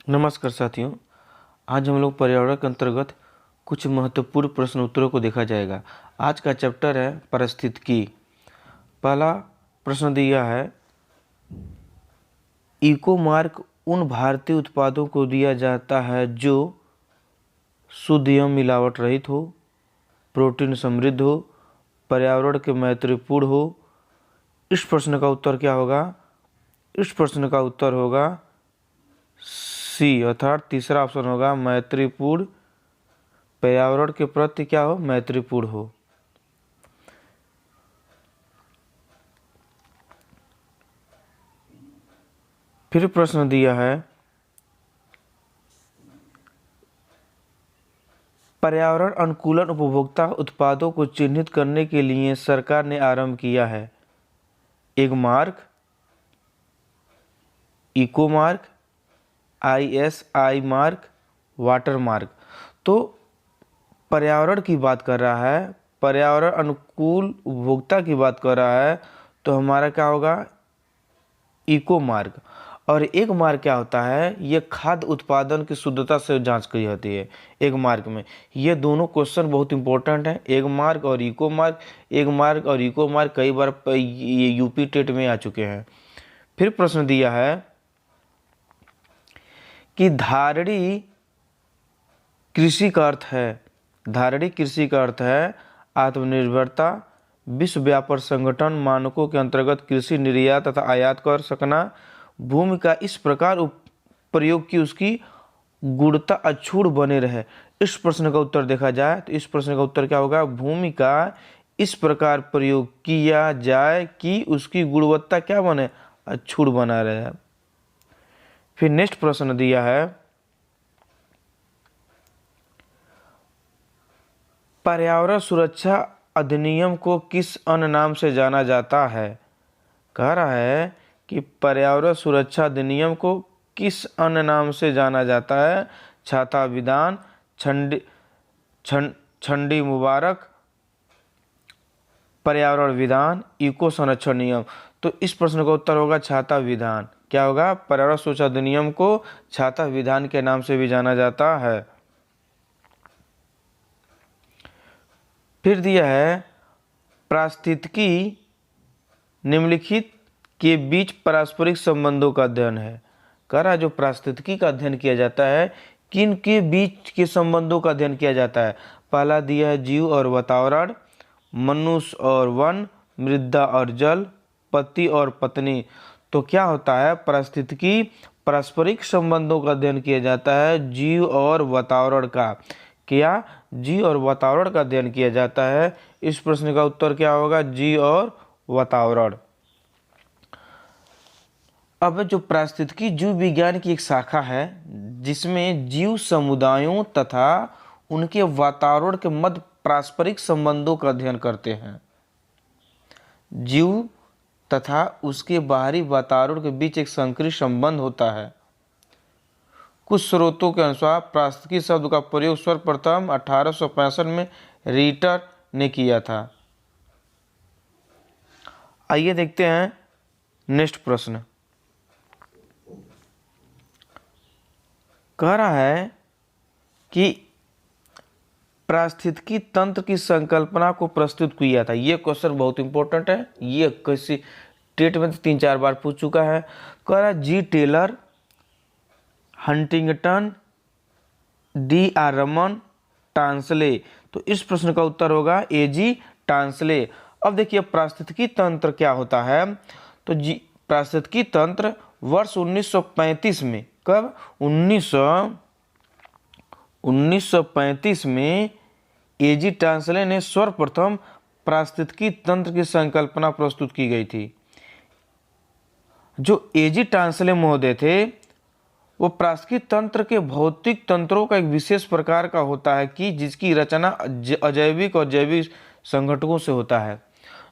नमस्कार साथियों। आज हम लोग पर्यावरण के अंतर्गत कुछ महत्वपूर्ण प्रश्न उत्तरों को देखा जाएगा। आज का चैप्टर है पारिस्थितिकी। पहला प्रश्न दिया है, इको मार्क उन भारतीय उत्पादों को दिया जाता है जो शुद्ध एवं मिलावट रहित हो, प्रोटीन समृद्ध हो, पर्यावरण के मैत्रीपूर्ण हो। इस प्रश्न का उत्तर क्या होगा? इस प्रश्न का उत्तर होगा सी, अर्थात तीसरा ऑप्शन होगा मैत्रीपूर्ण, पर्यावरण के प्रति क्या हो? मैत्रीपूर्ण हो। फिर प्रश्न दिया है, पर्यावरण अनुकूलन उपभोक्ता उत्पादों को चिन्हित करने के लिए सरकार ने आरंभ किया है। एक mark, eco mark, ISI mark, water mark. तो पर्यावरण की बात कर रहा है, पर्यावरण अनुकूल उपभोक्ता की बात कर रहा है, तो हमारा क्या होगा? Eco mark. और एक मार्क क्या होता है? ये खाद्य उत्पादन की शुद्धता से जांच की जाती है एक मार्क में। ये दोनों क्वेश्चन बहुत इंपॉर्टेंट है, एक मार्क और इको मार्क। एक मार्क और इको मार्क कई बार ये यूपी टेट में आ चुके हैं। फिर प्रश्न दिया है कि धारणी कृषि का अर्थ है, धारणी कृषि का अर्थ है आत्मनिर्भरता, विश्व व्यापार संगठन मानकों के अंतर्गत कृषि निर्यात तथा आयात कर सकना, भूमि का इस प्रकार प्रयोग की उसकी गुणवत्ता अक्षुण्ण बने रहे। इस प्रश्न का उत्तर देखा जाए तो इस प्रश्न का उत्तर क्या होगा? भूमि का इस प्रकार प्रयोग किया जाए कि उसकी गुणवत्ता क्या बने? अक्षुण्ण बना रहे। फिर नेक्स्ट प्रश्न दिया है, पर्यावरण सुरक्षा अधिनियम को किस अन्य नाम से जाना जाता है? कह रहा है कि पर्यावरण सुरक्षा अधिनियम को किस अन्य नाम से जाना जाता है? छाता विधान, छंडी मुबारक, पर्यावरण विधान, इको संरक्षण नियम। तो इस प्रश्न का उत्तर होगा छाता विधान। क्या होगा? पर्यावरण सुरक्षा अधिनियम को छाता विधान के नाम से भी जाना जाता है। फिर दिया है, पारिस्थितिकी निम्नलिखित के बीच पारस्परिक संबंधों का अध्ययन है। कह रहा है जो पारिस्थितिकी का अध्ययन किया जाता है, किन के बीच के संबंधों का अध्ययन किया जाता है? पहला दिया है जीव और वातावरण, मनुष्य और वन, मृदा और जल, पति और पत्नी। तो क्या होता है? पारिस्थितिकी पारस्परिक संबंधों का अध्ययन किया जाता है, जीव और वातावरण का। क्या? जीव और वातावरण का अध्ययन किया जाता है। इस प्रश्न का उत्तर क्या होगा? जीव और वातावरण। अब जो पारिस्थितिकी जीव विज्ञान की एक शाखा है जिसमें जीव समुदायों तथा उनके वातावरण के मध्य पारस्परिक संबंधों का अध्ययन करते हैं। जीव तथा उसके बाहरी वातावरण के बीच एक संक्रिय संबंध होता है। कुछ स्रोतों के अनुसार पारिस्थितिकी शब्द का प्रयोग सर्वप्रथम 1865 में रीटर ने किया था। आइए देखते हैं नेक्स्ट प्रश्न। कह रहा है कि पारिस्थितिकी तंत्र की संकल्पना को प्रस्तुत किया था। ये क्वेश्चन बहुत इंपॉर्टेंट है, ये किसी टेट में 3-4 बार पूछ चुका है। कह रहा G Taylor, Huntington, DR Raman, Tansley. तो इस प्रश्न का उत्तर होगा AG टांसले। अब देखिए पारिस्थितिकी तंत्र क्या होता है। तो जी पारिस्थितिकी तंत्र वर्ष 1935 में, कब? 1935 में AG टांसले ने सर्वप्रथम पारिस्थितिकी तंत्र की संकल्पना प्रस्तुत की गई थी। जो AG टांसले महोदय थे वो पारिस्थितिकी तंत्र के भौतिक तंत्रों का एक विशेष प्रकार का होता है कि जिसकी रचना अजैविक और जैविक संगठनों से होता है।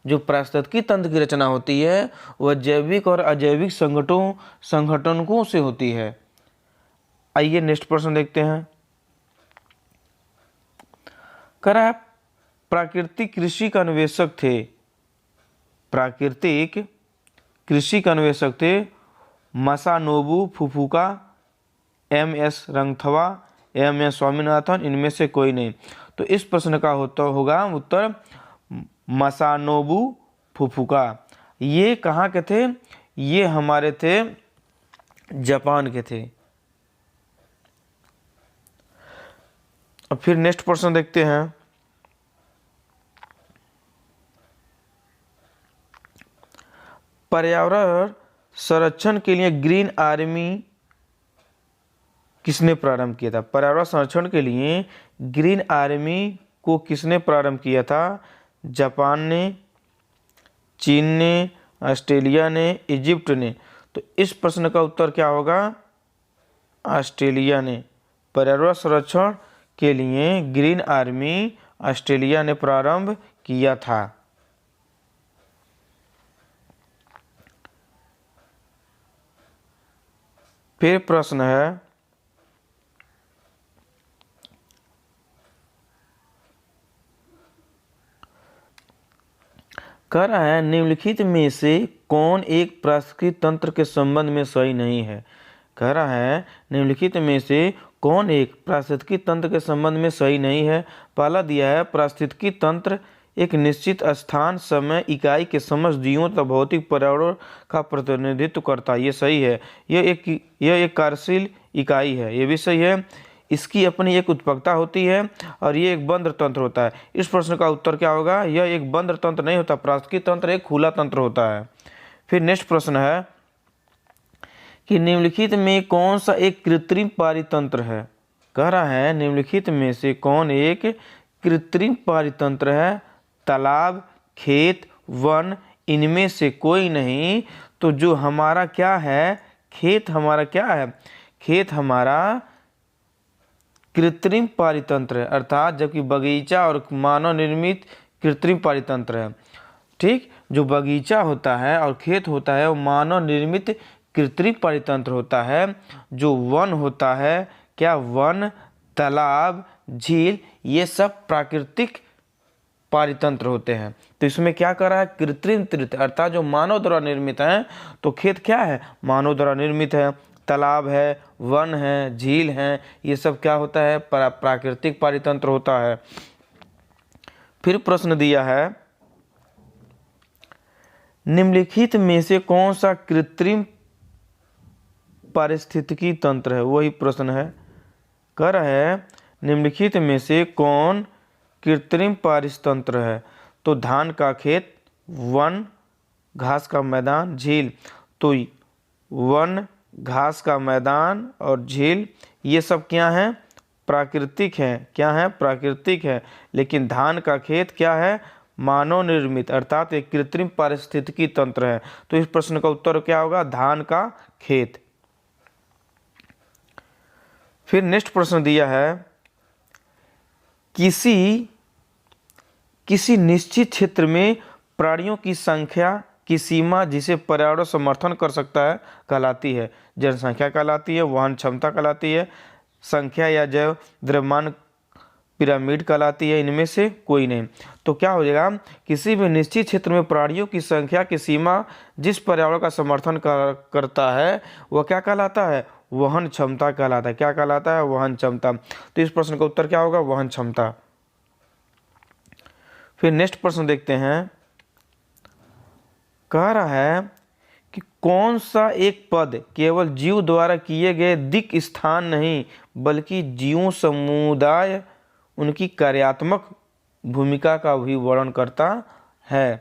जो पारिस्थितिकी तंत्र की रचना होती है वह जैविक और अजैविक संगठनों से होती है। आइए नेक्स्ट प्रश्न देखते हैं। कह रहा है प्राकृतिक कृषि का अन्वेषक थे, प्राकृतिक कृषि का अन्वेषक थे मासानोबु फुफुका, एम.एस. रंगथवा, एम.एस. स्वामीनाथन, इनमें से कोई नहीं। तो इस प्रश्न का होगा उत्तर मसानोबु फुफुका। ये कहाँ के थे? ये हमारे थे जापान के थे। अब फिर नेक्स्ट प्रश्न देखते हैं। पर्यावरण संरक्षण के लिए ग्रीन आर्मी किसने प्रारंभ किया था? पर्यावरण संरक्षण के लिए ग्रीन आर्मी को किसने प्रारंभ किया था? जापान ने, चीन ने, ऑस्ट्रेलिया ने, इजिप्ट ने। तो इस प्रश्न का उत्तर क्या होगा? ऑस्ट्रेलिया ने। पर्यावरण संरक्षण के लिए ग्रीन आर्मी ऑस्ट्रेलिया ने प्रारंभ किया था। फिर प्रश्न है, कह रहा है निम्नलिखित में से कौन एक पारिस्थितिकी तंत्र के संबंध में सही नहीं है? कह रहा है निम्नलिखित में से कौन एक पारिस्थितिकी तंत्र के संबंध में सही नहीं है? पहला दिया है पारिस्थितिकी तंत्र एक निश्चित स्थान, समय, इकाई के समस्त जीवों तथा भौतिक पर्यावरण का प्रतिनिधित्व करता है। ये सही है। यह एक कार्यशील इकाई है, ये भी सही है। इसकी अपनी एक उत्पत्ति होती है और ये एक बंद तंत्र होता है। इस प्रश्न का उत्तर क्या होगा? यह एक बंद तंत्र नहीं होता, पारिस्थितिकी तंत्र एक खुला तंत्र होता है। फिर नेक्स्ट प्रश्न है कि निम्नलिखित में कौन सा एक कृत्रिम पारितंत्र है? कह रहा है निम्नलिखित में से कौन एक कृत्रिम पारितंत्र है? तालाब, खेत, वन, इनमें से कोई नहीं। तो जो हमारा क्या है? खेत हमारा क्या है? खेत हमारा कृत्रिम पारितंत्र है, अर्थात जबकि बगीचा और मानव निर्मित कृत्रिम पारितंत्र है। ठीक, जो बगीचा होता है और खेत होता है वो मानव निर्मित कृत्रिम पारितंत्र होता है। जो वन होता है, क्या वन, तालाब, झील, ये सब प्राकृतिक पारितंत्र होते हैं। तो इसमें क्या कर रहा है? कृत्रिम तंत्र, अर्थात जो मानव द्वारा निर्मित है। तो खेत क्या है? मानव द्वारा निर्मित है। तालाब है, वन है, झील है, ये सब क्या होता है? प्राकृतिक पारितंत्र होता है। फिर प्रश्न दिया है निम्नलिखित में से कौन सा कृत्रिम पारिस्थितिकी तंत्र है? वही प्रश्न है। कह रहा है निम्नलिखित में से कौन कृत्रिम पारितंत्र है? तो धान का खेत, वन, घास का मैदान, झील। तो वन, घास का मैदान और झील ये सब क्या हैं? प्राकृतिक हैं। क्या है? प्राकृतिक है। लेकिन धान का खेत क्या है? मानव निर्मित, अर्थात एक कृत्रिम पारिस्थितिकी तंत्र है। तो इस प्रश्न का उत्तर क्या होगा? धान का खेत। फिर नेक्स्ट प्रश्न दिया है किसी निश्चित क्षेत्र में प्राणियों की संख्या की सीमा जिसे पर्यावरण समर्थन कर सकता है कहलाती है। जनसंख्या कहलाती है, वहन क्षमता कहलाती है, संख्या या जैव द्रव्यमान पिरामिड कहलाती है, इनमें से कोई नहीं। तो क्या हो जाएगा? किसी भी निश्चित क्षेत्र में प्राणियों की संख्या की सीमा जिस पर्यावरण का समर्थन करता है वह क्या कहलाता है? वहन क्षमता कहलाता है। क्या कहलाता है? वहन क्षमता। तो इस प्रश्न का उत्तर क्या होगा? वहन क्षमता। फिर नेक्स्ट प्रश्न देखते हैं। कह रहा है कि कौन सा एक पद केवल जीव द्वारा किए गए दिक स्थान नहीं बल्कि जीव समुदाय उनकी कार्यात्मक भूमिका का भी वर्णन करता है।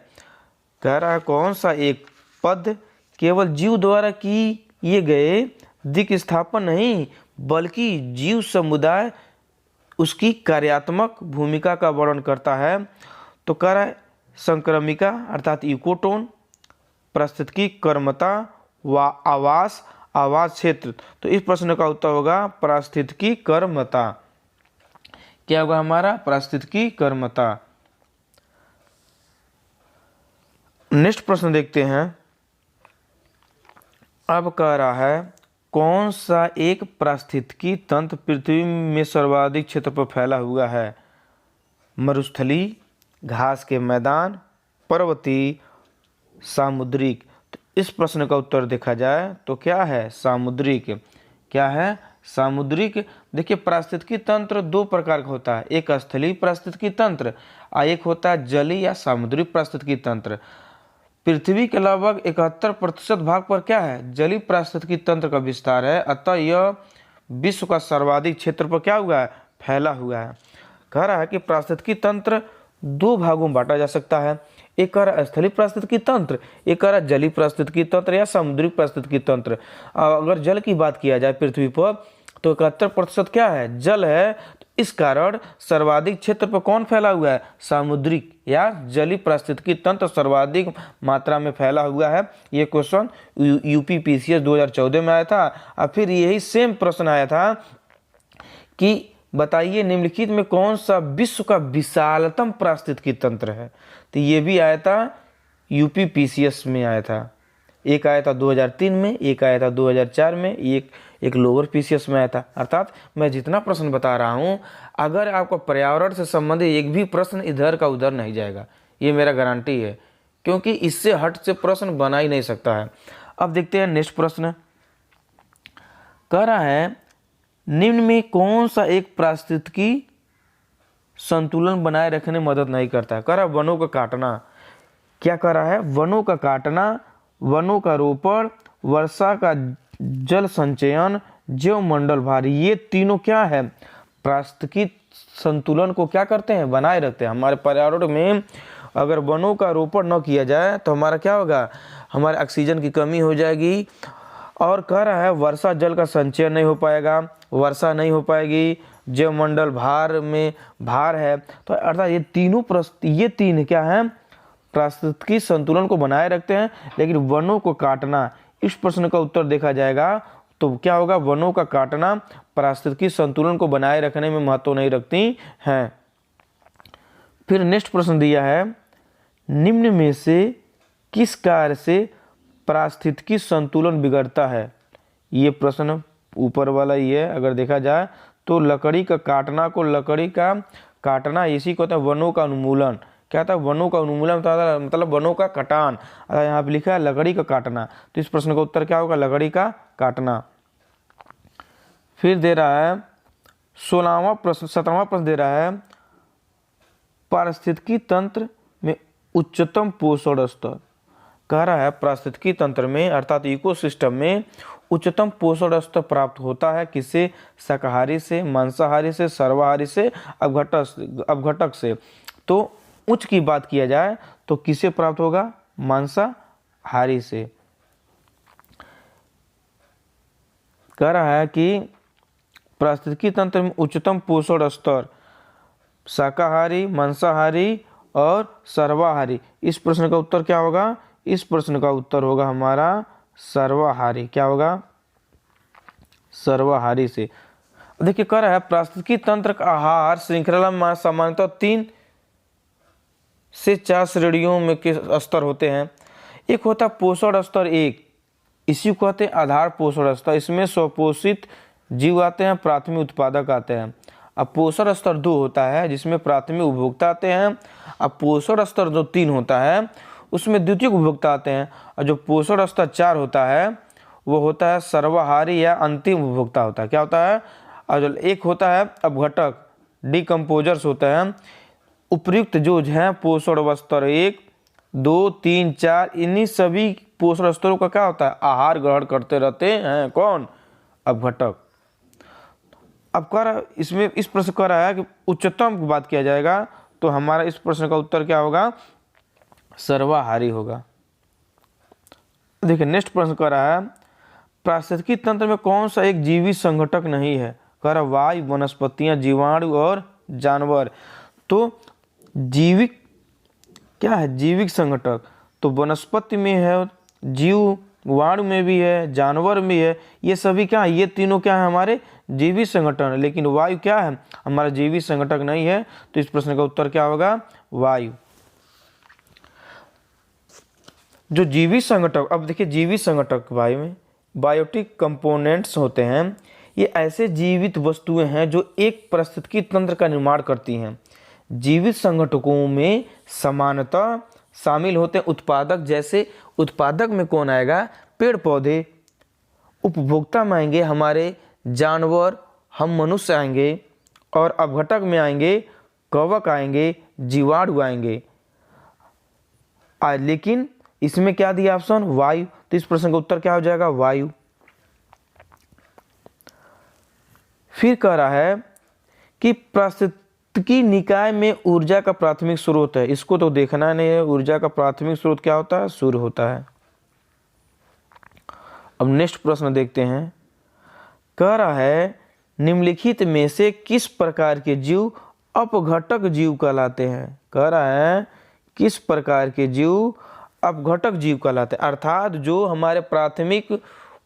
कह रहा है कौन सा एक पद केवल जीव द्वारा किए गए दिक स्थापन नहीं बल्कि जीव समुदाय उसकी कार्यात्मक भूमिका का वर्णन करता है। तो कह रहा है संक्रमिका अर्थात इकोटोन, पारिस्थितिकी कर्मता व आवास क्षेत्र। तो इस प्रश्न का उत्तर होगा पारिस्थितिकी कर्मता। क्या होगा हमारा? पारिस्थितिकी कर्मता। नेक्स्ट प्रश्न देखते हैं। अब कह रहा है कौन सा एक पारिस्थितिकी तंत्र पृथ्वी में सर्वाधिक क्षेत्र पर फैला हुआ है? मरुस्थली, घास के मैदान, पर्वतीय, सामुद्रिक। तो इस प्रश्न का उत्तर देखा जाए तो क्या है? सामुद्रिक। क्या है? सामुद्रिक, देखिए पारिस्थितिकी तंत्र दो प्रकार का होता है, एक स्थलीय पारिस्थितिकी तंत्र और एक होता है जलीय या सामुद्रिक पारिस्थितिकी तंत्र। पृथ्वी के लगभग 71% भाग पर क्या है, जलीय पारिस्थितिकी तंत्र का विस्तार है, अतः यह विश्व का सर्वाधिक क्षेत्र पर क्या हुआ है, फैला हुआ है। कह रहा है कि पारिस्थितिकी तंत्र दो भागों में बांटा जा सकता है, एक कह रहा है स्थलीय पारिस्थितिकी तंत्र, एक कह रहा है जलीय पारिस्थितिकी तंत्र या समुद्रिक पारिस्थितिकी तंत्र। अगर जल की बात किया जाए पृथ्वी पर तो 71% क्या है, जल है, तो इस कारण सर्वाधिक क्षेत्र पर कौन फैला हुआ है, सामुद्रिक या जलीय पारिस्थितिकी तंत्र सर्वाधिक मात्रा में फैला हुआ है। ये क्वेश्चन यूपी पीसीएस 2014 में आया था। और फिर यही सेम प्रश्न आया था कि बताइए निम्नलिखित में कौन सा विश्व का विशालतम पारिस्थितिकी तंत्र है, तो ये भी आया था यूपी पीसीएस में आया था। एक आया था 2003 में, एक आया था 2004 में, एक लोअर पीसीएस में आया था। अर्थात मैं जितना प्रश्न बता रहा हूँ, अगर आपका पर्यावरण से संबंधित एक भी प्रश्न इधर का उधर नहीं जाएगा, ये मेरा गारंटी है, क्योंकि इससे हट से प्रश्न बना ही नहीं सकता है। अब देखते हैं नेक्स्ट प्रश्न। कह रहा है निम्न में कौन सा एक पारिस्थितिकी संतुलन बनाए रखने में मदद नहीं करता है। कह रहा है वनों का काटना। क्या कर रहा है, वनों का काटना, वनों का रोपण, वर्षा का जल संचयन, जैव मंडल भारी, ये तीनों क्या है, पारिस्थितिकी संतुलन को क्या करते हैं, बनाए रखते हैं। हमारे पर्यावरण में अगर वनों का रोपण न किया जाए तो हमारा क्या होगा, हमारे ऑक्सीजन की कमी हो जाएगी। और कह रहा है वर्षा जल का संचयन नहीं हो पाएगा, वर्षा नहीं हो पाएगी, जैव मंडल भार में भार है। तो अर्थात ये तीन क्या है, पारिस्थितिकी संतुलन को बनाए रखते हैं। लेकिन वनों को काटना, इस प्रश्न का उत्तर देखा जाएगा तो क्या होगा, वनों का काटना पारिस्थितिकी संतुलन को बनाए रखने में महत्व नहीं रखती हैं। फिर नेक्स्ट प्रश्न दिया है निम्न में से किस कार्य से पारिस्थितिकी संतुलन बिगड़ता है। ये प्रश्न ऊपर वाला ही है। अगर देखा जाए तो लकड़ी का काटना को, लकड़ी का काटना इसी को होता है वनों का उन्मूलन। क्या था, वनों का उन्मूलन मतलब वनों का कटान। यहाँ पे लिखा है लकड़ी का काटना, तो इस प्रश्न का उत्तर क्या होगा, लकड़ी का काटना। फिर दे रहा है 17वां प्रश्न दे रहा है पारिस्थितिकी तंत्र में उच्चतम पोषण स्तर। कह रहा है पारिस्थितिकी तंत्र में अर्थात इकोसिस्टम में उच्चतम पोषण स्तर प्राप्त होता है किससे, शाकाहारी से, मांसाहारी से, सर्वाहारी से, अपघटक से। तो उच्च की बात किया जाए तो किससे प्राप्त होगा, मांसाहारी से। कह रहा है कि पारिस्थितिकी तंत्र में उच्चतम पोषण स्तर शाकाहारी, मांसाहारी और सर्वाहारी। इस प्रश्न का उत्तर क्या होगा, इस प्रश्न का उत्तर होगा हमारा सर्वाहारी। क्या होगा, सर्वाहारी से। देखिए कह रहा है पारिस्थितिकी तंत्र का आहार श्रृंखला में सामान्यतः 3 से 4 श्रेणियों में के स्तर होते हैं। एक होता है पोषण स्तर 1, इसी को कहते हैं आधार पोषण स्तर। इसमें स्वपोषित जीव आते हैं, प्राथमिक उत्पादक आते हैं। अब पोषण स्तर 2 होता है जिसमें प्राथमिक उपभोक्ता आते हैं। अब पोषण स्तर जो 3 होता है उसमें द्वितीयक उपभोक्ता आते हैं। और जो पोषण स्तर 4 होता है वो होता है सर्वाहारी या अंतिम उपभोक्ता होता है। क्या होता है, और जो एक होता है अपघटक, डिकम्पोजर्स होते हैं। उपयुक्त जो हैं पोषण स्तर 1, 2, 3, 4, इन्हीं सभी पोषण स्तरों का क्या होता है, आहार ग्रहण करते रहते हैं। कौन, अपघटक। अब इसमें इस प्रश्न कह रहा है कि उच्चतम की बात किया जाएगा तो हमारा इस प्रश्न का उत्तर क्या होगा, सर्वाहारी होगा। देखिए नेक्स्ट प्रश्न कह रहा है पारिस्थितिकी तंत्र में कौन सा एक जीवी संगठक नहीं है। कह रहा वायु, वनस्पतियां, जीवाणु और जानवर। तो जीविक क्या है, जीविक संगठक तो वनस्पति में है, जीवाणु में भी है, जानवर में है। ये सभी क्या है, ये तीनों क्या है हमारे जीवित संगठन है। लेकिन वायु क्या है, हमारा जीवित संगठक नहीं है। तो इस प्रश्न का उत्तर क्या होगा, वायु। जो जीवित संगठक, अब देखिए जीवित संगठक वायु में बायोटिक कंपोनेंट्स होते हैं। ये ऐसे जीवित वस्तुएं हैं जो एक पारिस्थितिकी तंत्र का निर्माण करती हैं। जीवित संगठकों में समानतः शामिल होते हैं उत्पादक। जैसे उत्पादक में कौन आएगा, पेड़ पौधे। उपभोक्ता में आएंगे हमारे जानवर हम मनुष्य आएंगे, और अपघटक में आएंगे कवक आएंगे, जीवाणु आएंगे। लेकिन इसमें क्या दिया ऑप्शन? वायु। तो इस प्रश्न का उत्तर क्या हो जाएगा? वायु। फिर कह रहा है कि पारिस्थितिकी निकाय में ऊर्जा का प्राथमिक स्रोत है। इसको तो देखना नहीं है, ऊर्जा का प्राथमिक स्रोत क्या होता है? सूर्य होता है। अब नेक्स्ट प्रश्न देखते हैं। कह रहा है निम्नलिखित में से किस प्रकार के जीव अपघटक जीव कहलाते हैं? कह रहा है किस प्रकार के जीव अपघटक जीव कहलाते हैं, अर्थात जो हमारे प्राथमिक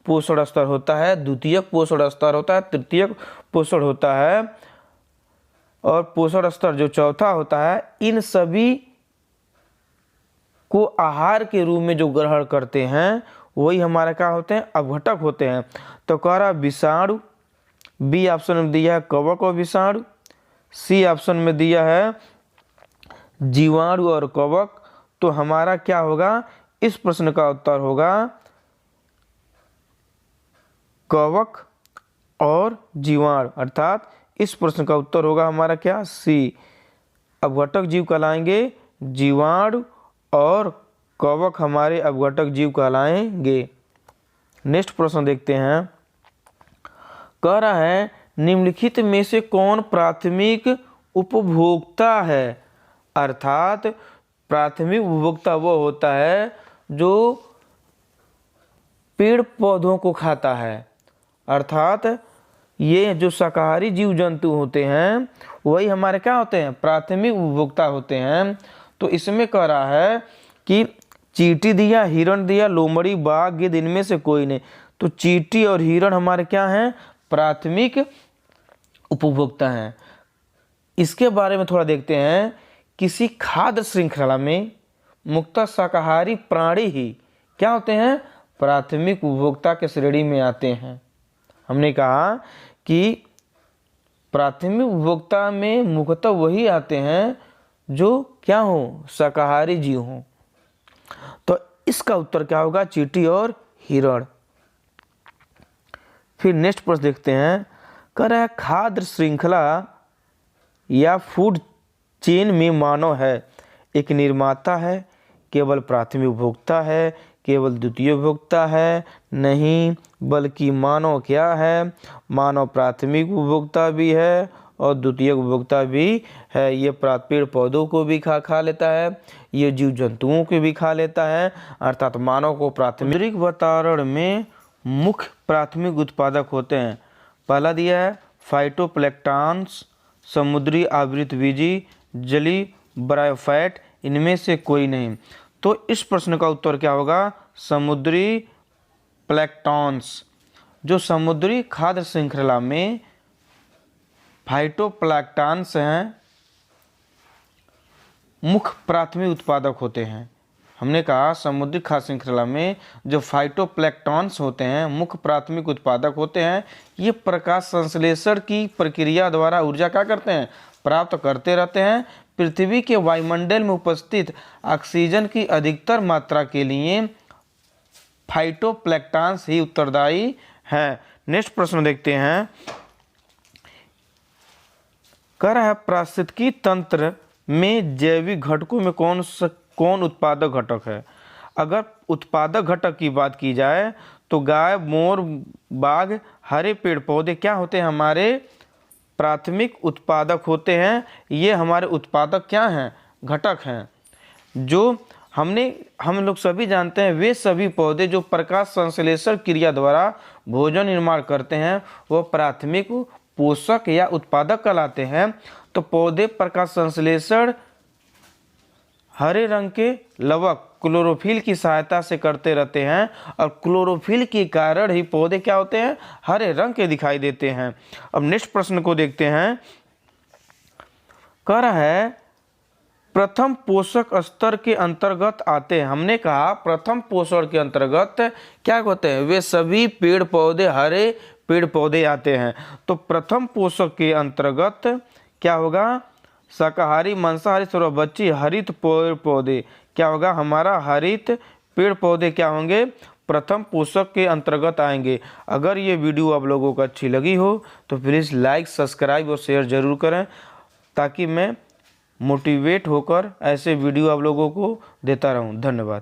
पोषण स्तर होता है, द्वितीयक पोषण स्तर होता है, तृतीयक पोषण होता है, और पोषण स्तर जो चौथा होता है, इन सभी को आहार के रूप में जो ग्रहण करते हैं वही हमारे क्या होते हैं? अपघटक होते हैं। तो कह रहा विषाणु, बी ऑप्शन में दिया है कवक और विषाणु, सी ऑप्शन में दिया है जीवाणु और कवक। तो हमारा क्या होगा? इस प्रश्न का उत्तर होगा कवक और जीवाणु, अर्थात इस प्रश्न का उत्तर होगा हमारा क्या? सी। अपघटक जीव कहलाएंगे जीवाणु और कवक हमारे अपघटक जीव कहलाएंगे। नेक्स्ट प्रश्न देखते हैं। कह रहा है निम्नलिखित में से कौन प्राथमिक उपभोक्ता है? अर्थात प्राथमिक उपभोक्ता वो होता है जो पेड़ पौधों को खाता है, अर्थात ये जो शाकाहारी जीव जंतु होते हैं वही हमारे क्या होते हैं? प्राथमिक उपभोक्ता होते हैं। तो इसमें कह रहा है कि चींटी दिया, हिरण दिया, लोमड़ी, बाघ, गिद्ध, इनमें से कोई नहीं। तो चींटी और हिरण हमारे क्या हैं? प्राथमिक उपभोक्ता हैं। इसके बारे में थोड़ा देखते हैं। किसी खाद्य श्रृंखला में मुख्यतः शाकाहारी प्राणी ही क्या होते हैं? प्राथमिक उपभोक्ता के श्रेणी में आते हैं। हमने कहा कि प्राथमिक उपभोक्ता में मुख्यतः वही आते हैं जो क्या हो? शाकाहारी जीव हों। तो इसका उत्तर क्या होगा? चींटी और हिरण। फिर नेक्स्ट प्रश्न देखते हैं। कह रहा है खाद्य श्रृंखला या फूड चेन में मानव है एक निर्माता है, केवल प्राथमिक उपभोक्ता है, केवल द्वितीय उपभोक्ता है? नहीं, बल्कि मानव क्या है? मानव प्राथमिक उपभोक्ता भी है और द्वितीय उपभोक्ता भी है। ये पेड़ पौधों को भी खा लेता है, ये जीव जंतुओं को भी खा लेता है, अर्थात मानव को प्राथमिक वातावरण में मुख्य प्राथमिक उत्पादक होते हैं। पहला दिया है फाइटोप्लैंक्टन्स, समुद्री आवृतबीजी, जलीय ब्रायोफाइट, इनमें से कोई नहीं। तो इस प्रश्न का उत्तर क्या होगा? समुद्री प्लैंक्टन्स। जो समुद्री खाद्य श्रृंखला में फाइटोप्लैंक्टन्स हैं मुख्य प्राथमिक उत्पादक होते हैं। हमने कहा समुद्री खाद्य श्रृंखला में जो फाइटोप्लैंक्टन्स होते हैं मुख्य प्राथमिक उत्पादक होते हैं। ये प्रकाश संश्लेषण की प्रक्रिया द्वारा ऊर्जा क्या करते हैं? प्राप्त करते रहते हैं। पृथ्वी के वायुमंडल में उपस्थित ऑक्सीजन की अधिकतर मात्रा के लिए फाइटोप्लैंक्टन्स ही उत्तरदायी है। नेक्स्ट प्रश्न देखते हैं। कह रहा है पारिस्थितिकी तंत्र में जैविक घटकों में कौन उत्पादक घटक है? अगर उत्पादक घटक की बात की जाए तो गाय, मोर, बाघ, हरे पेड़ पौधे क्या होते हैं? हमारे प्राथमिक उत्पादक होते हैं। ये हमारे उत्पादक क्या हैं? घटक हैं। जो हम लोग सभी जानते हैं वे सभी पौधे जो प्रकाश संश्लेषण क्रिया द्वारा भोजन निर्माण करते हैं वो प्राथमिक पोषक या उत्पादक कहलाते हैं। तो पौधे प्रकाश संश्लेषण हरे रंग के लवक क्लोरोफिल की सहायता से करते रहते हैं, और क्लोरोफिल के कारण ही पौधे क्या होते हैं? हरे रंग के दिखाई देते हैं। अब नेक्स्ट प्रश्न को देखते हैं। कह रहा है प्रथम पोषक स्तर के अंतर्गत आते हैं। हमने कहा प्रथम पोषण के अंतर्गत क्या होते हैं? वे सभी पेड़ पौधे, हरे पेड़ पौधे आते हैं। तो प्रथम पोषक के अंतर्गत क्या होगा? शाकाहारी, मांसाहारी, सर्वभक्षी, हरित पेड़ पौधे क्या होगा? हमारा हरित पेड़ पौधे क्या होंगे? प्रथम पोषक के अंतर्गत आएंगे। अगर ये वीडियो आप लोगों को अच्छी लगी हो तो प्लीज़ लाइक, सब्सक्राइब और शेयर ज़रूर करें, ताकि मैं मोटिवेट होकर ऐसे वीडियो आप लोगों को देता रहूं। धन्यवाद।